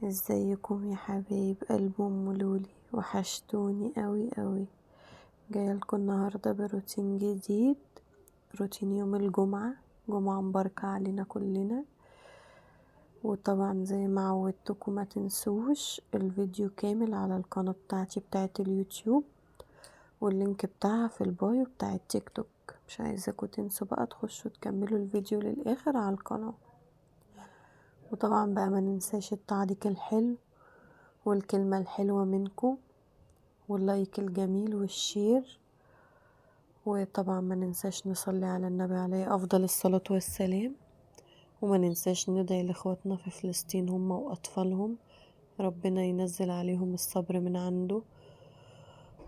ازيكم يا حبايب قلب ام لولي؟ وحشتوني قوي قوي. جايه لكم النهارده بروتين جديد، روتين يوم الجمعه. جمعه مباركه علينا كلنا. وطبعا زي ما عودتكم ما تنسوش الفيديو كامل على القناه بتاعتي بتاعت اليوتيوب، واللينك بتاعها في البايو بتاع التيك توك. مش عايزاكم تنسوا بقى تخشوا تكملوا الفيديو للاخر على القناه. وطبعا بقى ما ننساش التعليق الحلو والكلمه الحلوه منكم واللايك الجميل والشير. وطبعا ما ننساش نصلي على النبي عليه أفضل الصلاة والسلام. وما ننساش ندعي لإخواتنا في فلسطين هم وأطفالهم، ربنا ينزل عليهم الصبر من عنده،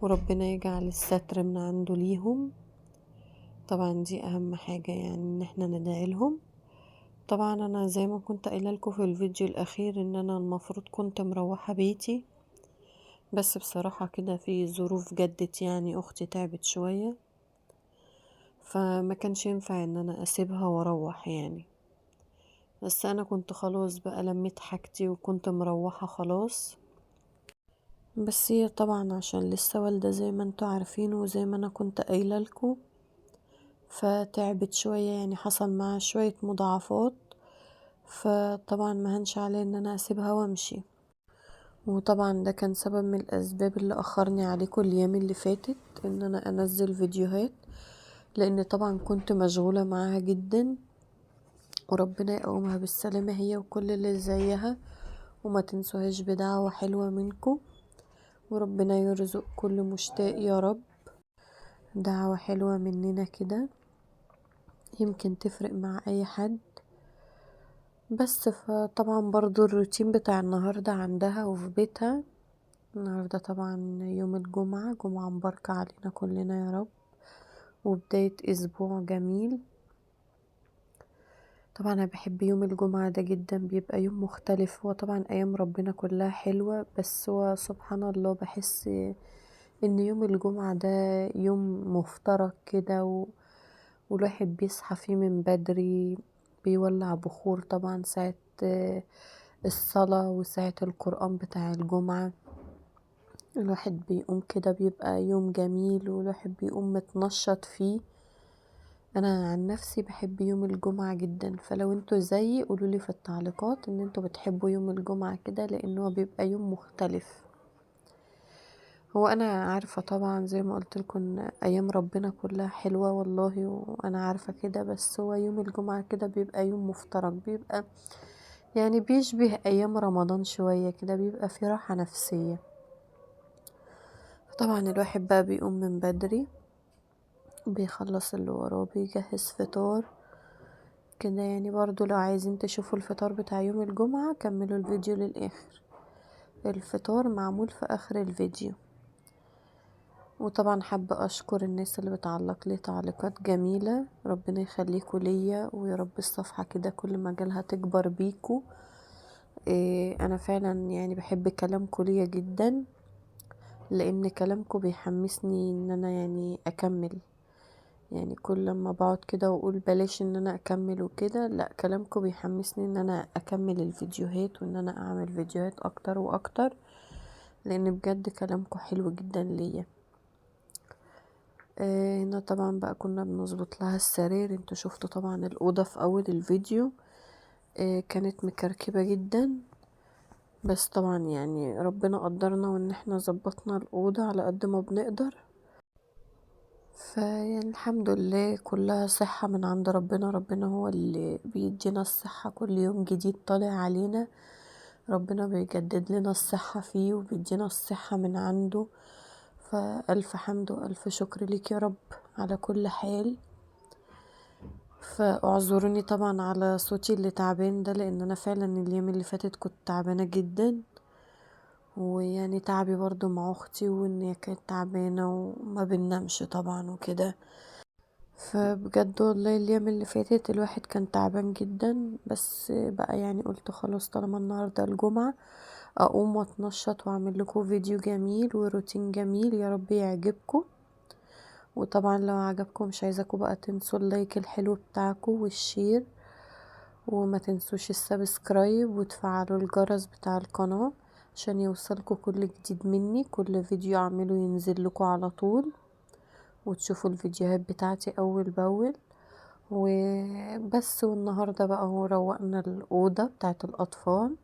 وربنا يجعل الستر من عنده ليهم. طبعا دي أهم حاجة، يعني إن احنا ندعي لهم. طبعا أنا زي ما كنت قايلة لكم في الفيديو الأخير إن أنا المفروض كنت مروحة بيتي، بس بصراحة كده في ظروف جدت، يعني أختي تعبت شوية، فما كانش ينفع ان انا اسيبها واروح يعني. بس انا كنت خلاص بقى لميت حاجتي وكنت مروحة خلاص. بس هي طبعا عشان لسه والدة زي ما انتوا عارفين وزي ما انا كنت قايله لكم، فتعبت شوية، يعني حصل معاها شوية مضاعفات. فطبعا ما هنش عليه ان انا اسيبها وامشي. وطبعا ده كان سبب من الاسباب اللي اخرني عليكم الايام اللي فاتت ان انا انزل فيديوهات، لان طبعا كنت مشغولة معاها جدا. وربنا يقومها بالسلامة هي وكل اللي زيها، وما تنسوهاش بدعوة حلوة منكم، وربنا يرزق كل مشتاق يا رب. دعوة حلوة مننا كده يمكن تفرق مع اي حد. بس فطبعا برضو الروتين بتاع النهاردة عندها وفي بيتها. النهاردة طبعا يوم الجمعة، جمعة مباركة علينا كلنا يا رب، وبداية اسبوع جميل. طبعا انا بحب يوم الجمعة ده جدا، بيبقى يوم مختلف. هو طبعا ايام ربنا كلها حلوة، بس هو سبحان الله بحس ان يوم الجمعة ده يوم مفترج كده والواحد بيصحى فيه من بدري، بيولع بخور طبعا ساعة الصلاة وساعة القرآن بتاع الجمعة. الواحد بيقوم كده بيبقى يوم جميل، والواحد بيقوم متنشط فيه. انا عن نفسي بحب يوم الجمعة جدا، فلو انتوا زيي قولولي في التعليقات ان انتوا بتحبوا يوم الجمعة كده، لانه بيبقى يوم مختلف. هو انا عارفة طبعا زي ما قلت لكم ان ايام ربنا كلها حلوة والله، وانا عارفة كده، بس هو يوم الجمعة كده بيبقى يوم مفترج، بيبقى يعني بيشبه ايام رمضان شوية كده، بيبقى في راحة نفسية. طبعا الواحد بقى بيقوم من بدري، بيخلص اللي وراه، بيجهز فطار كده. يعني برضو لو عايزين تشوفوا الفطار بتاع يوم الجمعة كملوا الفيديو للآخر، الفطار معمول في آخر الفيديو. وطبعا حابة أشكر الناس اللي بتعلق لي تعليقات جميلة، ربنا يخليكوا ليا، ويا رب الصفحة كده كل ما جالها تكبر بيكوا. أنا فعلا يعني بحب كلامكوا ليا جدا، لأن كلامكوا بيحمسني إن أنا يعني أكمل. يعني كل لما بقعد كده واقول بلاش ان انا اكمل وكده، لا كلامكم بيحمسني ان انا اكمل الفيديوهات وان انا اعمل فيديوهات اكتر واكتر، لان بجد كلامكم حلو جدا ليا. هنا طبعا بقى كنا بنظبط لها السرير. انتوا شفتوا طبعا الاوضه في اول الفيديو كانت مكركبه جدا، بس طبعا يعني ربنا قدرنا وان احنا ظبطنا الاوضه على قد ما بنقدر. فيعني الحمد لله كلها صحة من عند ربنا، ربنا هو اللي بيدينا الصحة، كل يوم جديد طالع علينا ربنا بيجدد لنا الصحة فيه وبيدينا الصحة من عنده. فألف حمد وألف شكر ليك يا رب على كل حال. فاعذروني طبعا على صوتي اللي تعبان ده، لأن أنا فعلا اليوم اللي فاتت كنت تعبانة جدا، ويعني تعبي برضو مع أختي وإن هي كانت تعبانة وما بننامش طبعا وكده. فبجد والله الأيام اللي فاتت الواحد كان تعبان جدا، بس بقى يعني قلت خلاص طالما النهاردة الجمعة اقوم واتنشط واعمل لكم فيديو جميل وروتين جميل يا رب يعجبكم. وطبعا لو عجبكم مش عايزاكم بقى تنسوا اللايك الحلو بتاعكم والشير، وما تنسوش السبسكرايب وتفعلوا الجرس بتاع القناة عشان يوصلكوا كل جديد مني. كل فيديو اعمله ينزل لكم على طول وتشوفوا الفيديوهات بتاعتي اول باول وبس. والنهاردة بقى هو روقنا الأوضة بتاعت الأطفال،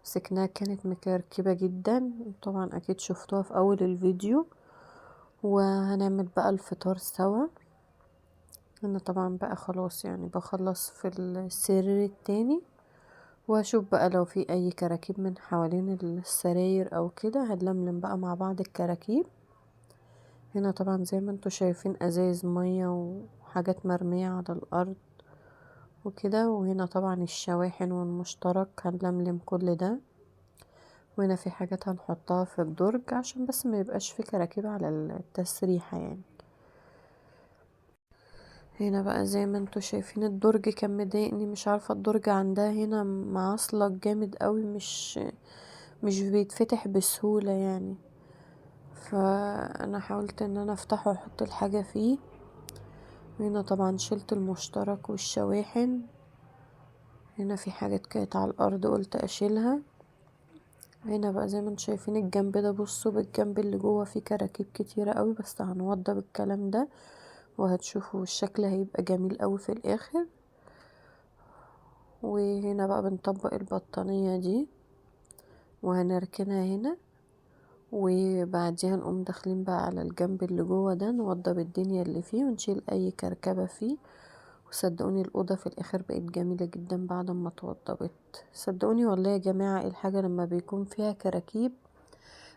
مسكناها كانت مكركبة جدا طبعا اكيد شفتوها في اول الفيديو. وهنعمل بقى الفطار سوا. انا طبعا بقى خلاص يعني بخلص في السرير التاني واشوف بقى لو في اي كراكيب من حوالين السراير او كده هنلملم بقى مع بعض الكراكيب. هنا طبعا زي ما انتوا شايفين ازايز مية وحاجات مرمية على الارض وكده. وهنا طبعا الشواحن والمشترك هنلملم كل ده. وهنا في حاجات هنحطها في الدرج عشان بس ما يبقاش في كراكيب على التسريحة يعني. هنا بقى زي ما انتوا شايفين الدرج كان مضايقني، مش عارفة الدرج عندها هنا معصلك جامد قوي، مش بيتفتح بسهولة يعني. فانا حاولت ان انا افتحه واحط الحاجة فيه. هنا طبعا شلت المشترك والشواحن. هنا في حاجات كانت على الارض قلت اشيلها. هنا بقى زي ما انتوا شايفين الجنب ده، بصوا بالجنب اللي جوه فيه كراكيب كتيرة قوي، بس هنوضب الكلام ده وهتشوفوا الشكل هيبقى جميل قوي في الاخر. وهنا بقى بنطبق البطانية دي وهنركنها هنا، وبعديها نقوم داخلين بقى على الجنب اللي جوه ده نوضب الدنيا اللي فيه ونشيل اي كركبة فيه. وصدقوني الأوضة في الآخر بقت جميلة جدا بعد ما اتوضبت. صدقوني والله يا جماعة الحاجة لما بيكون فيها كراكيب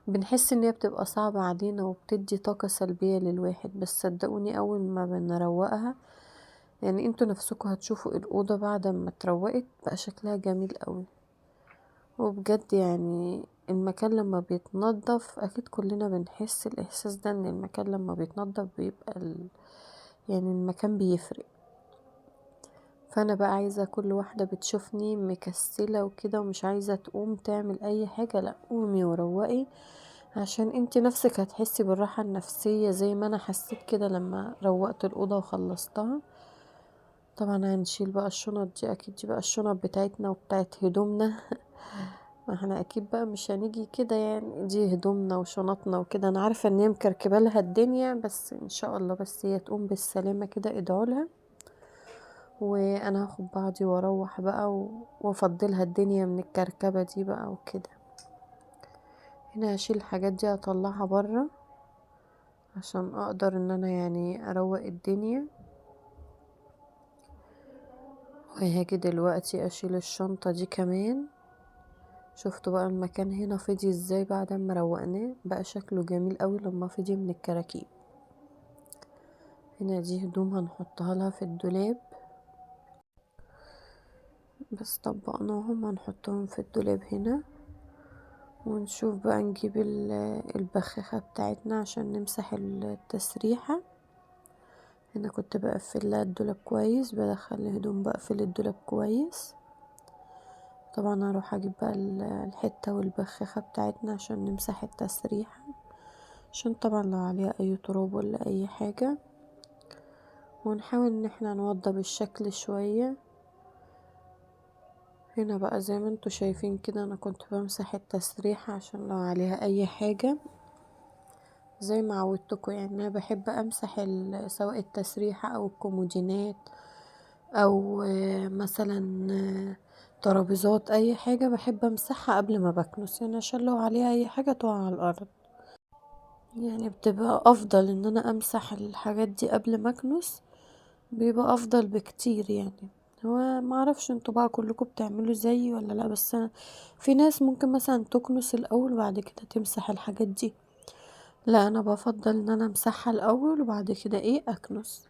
بنحس ان هي بتبقى صعبة علينا وبتدي طاقة سلبية للواحد، بس صدقوني اول ما بنروقها يعني انتوا نفسكوا هتشوفوا الأوضة بعد ما اتروقت بقى شكلها جميل قوي. وبجد يعني المكان لما بيتنضف اكيد كلنا بنحس الاحساس ده، ان المكان لما بيتنضف بيبقى يعني المكان بيفرق. فانا بقى عايزة كل واحدة بتشوفني مكسلة وكده ومش عايزة تقوم تعمل اي حاجة، لا قومي وروقي عشان انتي نفسك هتحسي بالراحة النفسية زي ما انا حسيت كده لما روقت الأوضة وخلصتها. طبعا هنشيل بقى الشنط دي، اكيد دي بقى الشنط بتاعتنا وبتاعت هدومنا ما احنا اكيد بقى مش هنيجي كده يعني، دي هدومنا وشنطنا وكده. انا عارفة ان هي مكركبة لها الدنيا بس ان شاء الله بس هي تقوم بالسلامة كده، ادعوا لها. وانا هاخد بعضي واروح بقى وافضلها الدنيا من الكركبة دي بقى وكده. هنا هشيل الحاجات دي اطلعها برا عشان اقدر ان انا يعني اروق الدنيا. وهاجي دلوقتي اشيل الشنطة دي كمان. شفتوا بقى المكان هنا فضي ازاي بعد ما روقناه، بقى شكله جميل قوي لما فضي من الكراكيب. هنا دي هدوم هنحطها لها في الدولاب، بس طبقناهم هنحطهم في الدولاب هنا. ونشوف بقى نجيب البخاخة بتاعتنا عشان نمسح التسريحة. هنا كنت بقفل لها الدولاب كويس، بدخل الهدوم بقفل الدولاب كويس. طبعا هروح اجيب بقى الحتة والبخاخة بتاعتنا عشان نمسح التسريحة، عشان طبعا لو عليها اي تراب ولا اي حاجة. ونحاول ان احنا نوضب الشكل شوية. هنا بقى زي ما انتوا شايفين كده انا كنت بمسح التسريحة عشان لو عليها اي حاجة زي ما عودتكم. يعني انا بحب امسح سواء التسريحة او الكومودينات او مثلا ترابيزات اي حاجة بحب امسحها قبل ما بكنس، يعني عشان لو عليها اي حاجة تقع على الارض. يعني بتبقى افضل ان انا امسح الحاجات دي قبل ما اكنس، بيبقى افضل بكتير يعني. هو ما اعرفش انتوا بقى كلكم بتعملوا زيي ولا لا، بس أنا في ناس ممكن مثلا تكنس الاول وبعد كده تمسح الحاجات دي، لا انا بفضل ان انا امسحها الاول وبعد كده اكنس.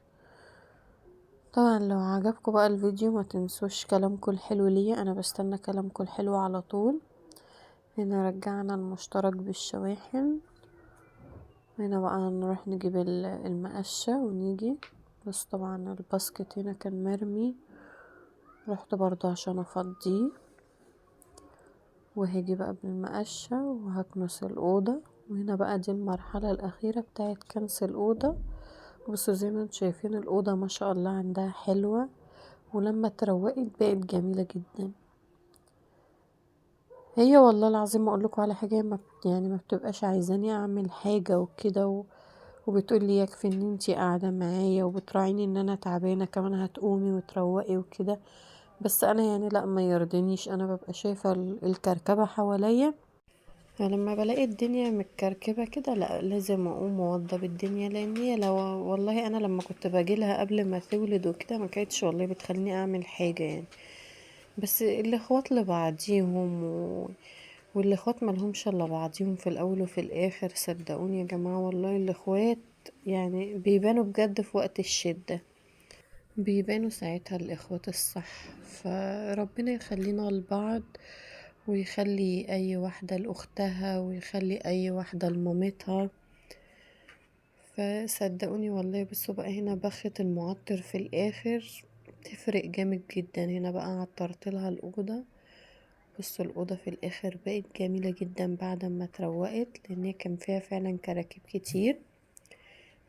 طبعا لو عجبكم بقى الفيديو ما تنسوش كلامكم الحلو ليا، انا بستنى كلامكم الحلو على طول. هنا رجعنا المشترك بالشواحن. هنا بقى نروح نجيب المقشة ونيجي، بس طبعا الباسكت هنا كان مرمي، رحت برضو عشان افضيه. وهاجي بقى بالمقشة وهكنس الأوضة. وهنا بقى دي المرحلة الأخيرة بتاعت كنس الأوضة. بصوا زي ما انتم شايفين الأوضة ما شاء الله عندها حلوة ولما اتروقت بقت جميلة جدا. هي والله العظيم ما اقولكوا على حاجة، يعني ما بتبقاش عايزاني اعمل حاجة وكده وبتقولي يكفي ان انتي قاعدة معايا وبتراعيني ان انا تعبانة كمان هتقومي وتروقي وكده. بس انا يعني لا، ما يرضينيش، انا ببقى شايفة الكركبة حواليا، فلما بلاقي الدنيا متكركبة كده لا، لازم اقوم واوضب الدنيا، لان هي لو والله انا لما كنت باجيلها قبل ما تولد وكده ما كانتش والله بتخليني اعمل حاجة يعني. بس الاخوات لبعضيهم والاخوات ملهمش الا بعضيهم في الاول وفي الاخر، صدقوني يا جماعة والله الاخوات يعني بيبانوا بجد في وقت الشدة، بيبانوا ساعتها الاخوات الصح. فربنا يخلينا لبعض، ويخلي اي واحدة لاختها، ويخلي اي واحدة لمامتها. فصدقوني والله بصوا بقى، هنا بخت المعطر في الاخر تفرق جامد جدا. هنا بقى عطرت لها الاوضه، بصوا الاوضه في الاخر بقت جميله جدا بعد ما اتروقت، لان هي كان فيها فعلا كراكيب كتير.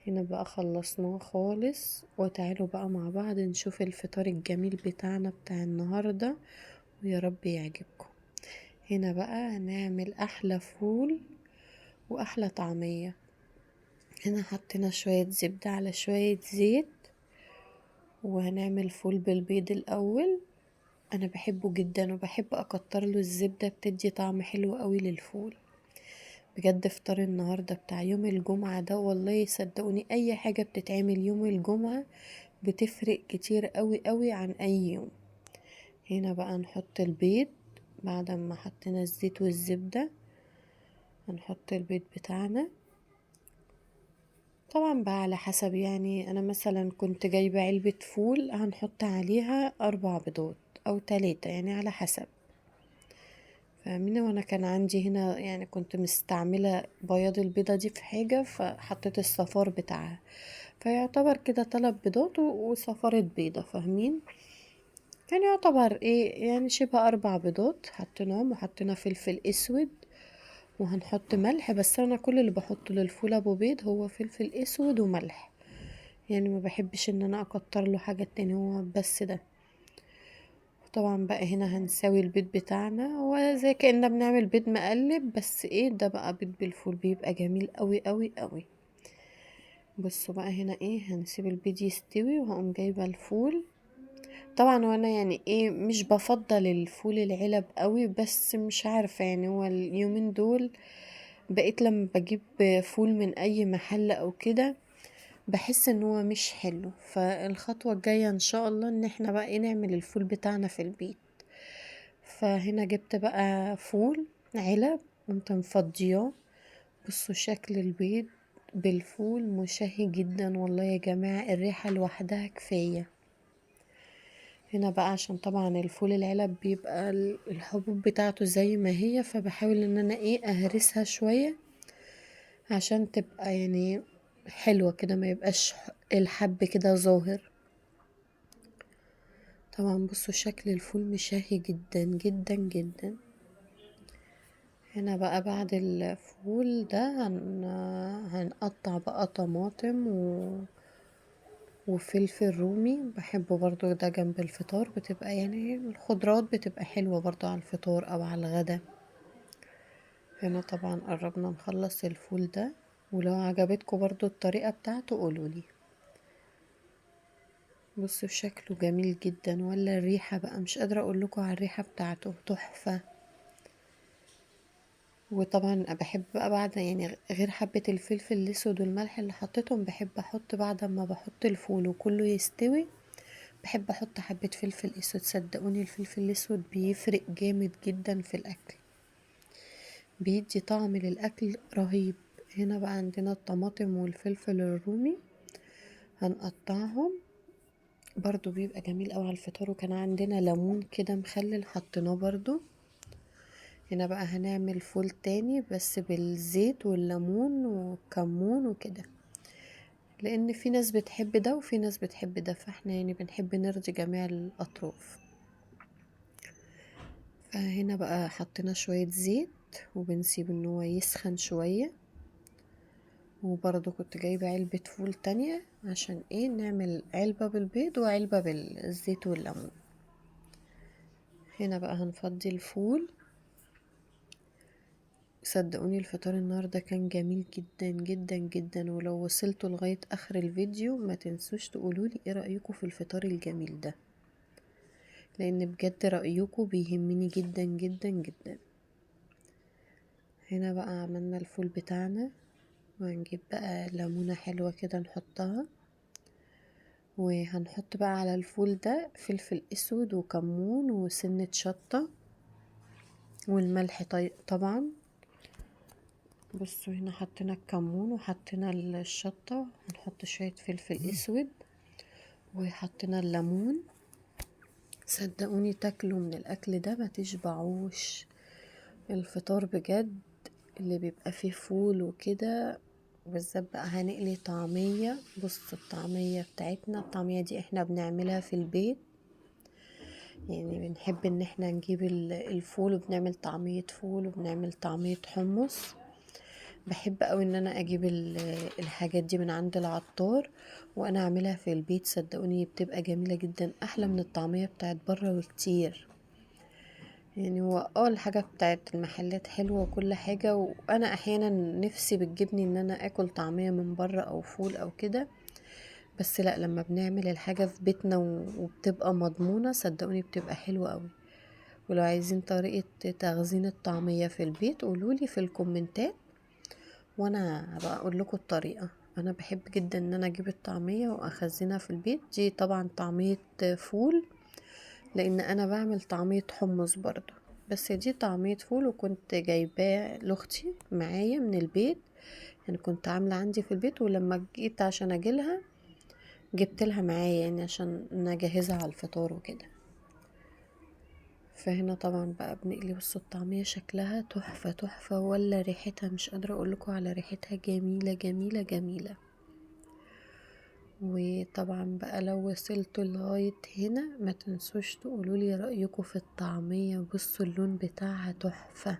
هنا بقى خلصناه خالص، وتعالوا بقى مع بعض نشوف الفطار الجميل بتاعنا بتاع النهارده، ويا رب يعجبكم. هنا بقى هنعمل احلى فول واحلى طعميه. هنا حطينا شويه زبده على شويه زيت، وهنعمل فول بالبيض الاول. انا بحبه جدا وبحب اكتر له الزبده، بتدي طعم حلو قوي للفول. بجد فطار النهارده بتاع يوم الجمعه ده والله صدقوني اي حاجه بتتعمل يوم الجمعه بتفرق كتير قوي قوي عن اي يوم. هنا بقى نحط البيض بعد ما حطينا الزيت والزبده. هنحط البيض بتاعنا طبعا بقى على حسب، يعني انا مثلا كنت جايبه علبه فول هنحط عليها 4 بيضات او 3، يعني على حسب. فاهمين؟ وانا كان عندي هنا يعني كنت مستعملة بياض البيضة دي في حاجة، فحطيت الصفار بتاعها، فيعتبر كده 3 بيضات وصفارة بيضة. فاهمين؟ كان يعتبر ايه يعني شبه 4 بيضات حطيناهم، وحطينا فلفل اسود، وهنحط ملح. بس انا كل اللي بحطه للفول ابو بيض هو فلفل اسود وملح، يعني ما بحبش ان انا اكتر له حاجة تاني، هو بس ده. طبعا بقى هنا هنسوي البيض بتاعنا، وزي كأننا بنعمل بيض مقلب، بس ايه ده بقى بيض بالفول بيبقى جميل قوي قوي قوي. بصوا بقى هنا ايه، هنسيب البيض يستوي وهقوم جايبه الفول. طبعا وانا يعني ايه مش بفضل الفول العلب قوي، بس مش عارفه يعني هو اليومين دول بقيت لما بجيب فول من اي محل او كده بحس ان هو مش حلو. فالخطوه الجايه ان شاء الله ان احنا بقى ايه نعمل الفول بتاعنا في البيت. فهنا جبت بقى فول علب، قمت مفضياه. بصوا شكل البيض بالفول مشهي جدا والله يا جماعة، الريحة لوحدها كفاية. هنا بقى عشان طبعا الفول العلب بيبقى الحبوب بتاعته زي ما هي، فبحاول ان انا ايه اهرسها شوية عشان تبقى يعني حلوة كده، ما يبقاش الحب كده ظاهر. طبعا بصوا شكل الفول مشهي جدا جدا جدا. هنا بقى بعد الفول ده هنقطع بقى طماطم وفلفل رومي، بحبه برضو ده جنب الفطار، بتبقى يعني الخضروات بتبقى حلوة برضو على الفطار او على الغدا. هنا طبعا قربنا نخلص الفول ده، ولو عجبتكم برضو الطريقة بتاعته قولولي. بصوا شكله جميل جدا، ولا الريحة بقى مش قادرة اقولكوا على الريحة بتاعته تحفة. وطبعا بحب بقى بعد يعني غير حبة الفلفل الاسود والملح اللي حطيتهم، بحب احط بعد ما بحط الفول وكله يستوي بحب احط حبة فلفل اسود. صدقوني الفلفل الاسود بيفرق جامد جدا في الاكل، بيدي طعم للاكل رهيب. هنا بقى عندنا الطماطم والفلفل الرومي هنقطعهم، برضو بيبقى جميل اوي على الفطار. وكان عندنا ليمون كده مخلل حطيناه برضو. هنا بقى هنعمل فول تاني بس بالزيت والليمون والكمون وكده، لان في ناس بتحب ده وفي ناس بتحب ده، فاحنا يعني بنحب نرضي جميع الاطراف. فهنا بقى حطينا شوية زيت وبنسيب ان هو يسخن شوية. وبرضو كنت جايبة علبة فول تانية عشان ايه نعمل علبة بالبيض وعلبة بالزيت والليمون. هنا بقى هنفضي الفول. صدقوني الفطار النهاردة كان جميل جدا جدا جدا، ولو وصلتوا لغاية اخر الفيديو ما تنسوش تقولولي ايه رأيكم في الفطار الجميل ده، لان بجد رأيكم بيهمني جدا جدا جدا. هنا بقى عملنا الفول بتاعنا، وهنجيب بقى ليمونة حلوة كده نحطها، وهنحط بقى على الفول ده فلفل اسود وكمون وسنة شطة والملح طبعا. بصوا هنا حطينا الكمون وحطينا الشطة، هنحط شوية فلفل اسود وحطينا الليمون. صدقوني تاكلوا من الاكل ده ما تشبعوش. الفطار بجد اللي بيبقى فيه فول وكده، بالذات بقى هنقلي طعمية. بصوا الطعمية بتاعتنا، الطعمية دي احنا بنعملها في البيت، يعني بنحب ان احنا نجيب الفول وبنعمل طعمية فول وبنعمل طعمية حمص. بحب قوي ان انا اجيب الحاجات دي من عند العطار وانا اعملها في البيت. صدقوني بتبقى جميلة جدا، احلى من الطعمية بتاعت بره وكتير. يعني هو الحاجة بتاعت المحلات حلوة وكل حاجة، وانا احيانا نفسي بتجيبني ان انا اكل طعمية من بره او فول او كده، بس لا، لما بنعمل الحاجة في بيتنا وبتبقى مضمونة صدقوني بتبقى حلوة قوي. ولو عايزين طريقة تخزين الطعمية في البيت قولولي في الكومنتات وانا هبقى اقول لكم الطريقة. انا بحب جدا ان انا اجيب الطعمية واخزنها في البيت. دي طبعا طعمية فول، لان انا بعمل طعمية حمص برضو، بس دي طعمية فول وكنت جايباه لاختي معايا من البيت. يعني كنت عاملة عندي في البيت، ولما جيت عشان اجيلها جبت لها معايا، يعني عشان نجهزها على الفطار وكده. فهنا طبعا بقى بنقلي. بصوا الطعمية شكلها تحفة تحفة، ولا ريحتها مش قادرة اقولكوا على ريحتها، جميلة جميلة جميلة. وطبعا بقى لو وصلتوا لغاية هنا ما تنسوش تقولولي رأيكم في الطعمية. بصوا اللون بتاعها تحفة.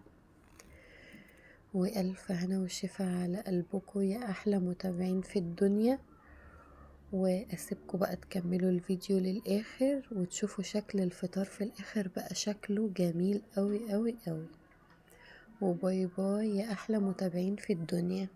وألف هنا وشفا على قلبكم يا أحلى متابعين في الدنيا. واسيبكم بقى تكملوا الفيديو للاخر وتشوفوا شكل الفطار في الاخر، بقى شكله جميل قوي قوي قوي. وباي باي يا احلى متابعين في الدنيا.